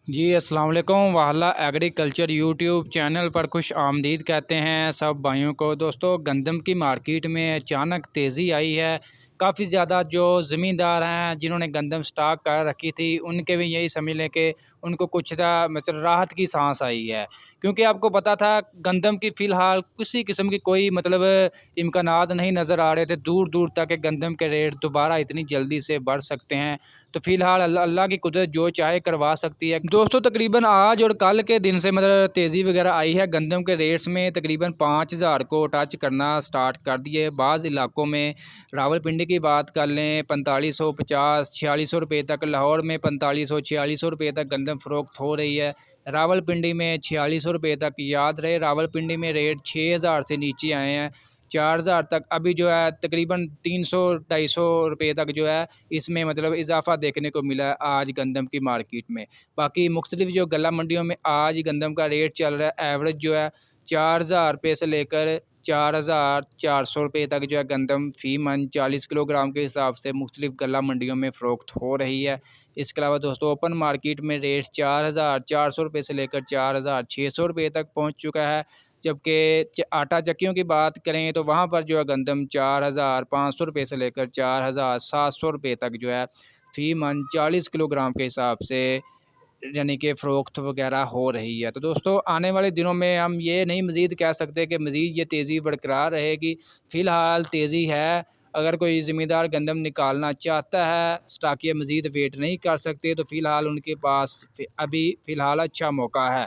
जी अस्सलाम वालेकुम। वाहला agriculture YouTube channel पर खुश आमदीद कहते हैं सब भाइयों को। दोस्तों, गंदम की मार्केट में अचानक तेज़ी आई है। काफ़ी ज़्यादा जो ज़मींदार हैं जिन्होंने गंदम स्टॉक कर रखी थी, उनके भी यही समझ लें कि उनको कुछ मतलब राहत की सांस आई है। क्योंकि आपको पता था गंदम की फ़िलहाल किसी किस्म की कोई मतलब इम्कानात नहीं नज़र आ रहे थे दूर दूर तक कि गंदम के रेट दोबारा इतनी जल्दी से बढ़ सकते हैं। तो फ़िलहाल अल्लाह अल्लाह की कुदरत जो चाहे करवा सकती है। दोस्तों, तकरीबन आज और कल के दिन से मतलब तेज़ी वगैरह आई है। गंदम के रेट्स में तकरीबन 5000 को टच करना स्टार्ट कर दिए। बाज़ इलाकों में रावलपिंडी की बात कर लें 4550 4600 रुपये तक, लाहौर में 4500 4600 रुपये तक गंदम फ़रोख्त हो रही है। रावलपिंडी में 4600 रुपये तक। याद रहे रावलपिंडी में रेट 6000 से नीचे आए हैं, 4000 तक। अभी जो है तकरीबन 300 250 रुपये तक जो है इसमें मतलब इजाफा देखने को मिला है आज गंदम की मार्केट में। बाकी मुख्तलिफ जो गला मंडियों में आज गंदम का रेट चल रहा है, एवरेज जो है 4000 रुपये से लेकर 4400 रुपये तक जो है गंदम फ़ी मन 40 किलोग्राम के हिसाब से मुख्तलिफ गला मंडियों में फ़रोख्त हो रही है। इसके अलावा दोस्तों, ओपन मार्केट में रेट 4400 रुपये से लेकर 4600 रुपये तक पहुँच चुका है। जबकि आटा चक्कियों की बात करें तो वहाँ पर जो है गंदम 4500 रुपये से लेकर 4700 रुपये तक जो है फ़ी मन 40 किलोग्राम के हिसाब से यानी कि फ़रोख्त वगैरह हो रही है। तो दोस्तों, आने वाले दिनों में हम ये नहीं मज़ीद कह सकते कि मज़ीद ये तेज़ी बरकरार रहेगी। फ़िलहाल तेज़ी है। अगर कोई ज़मींदार गंदम निकालना चाहता है, स्टॉकिया मज़ीद वेट नहीं कर सकते, तो फ़िलहाल उनके पास अभी फ़िलहाल अच्छा मौका है।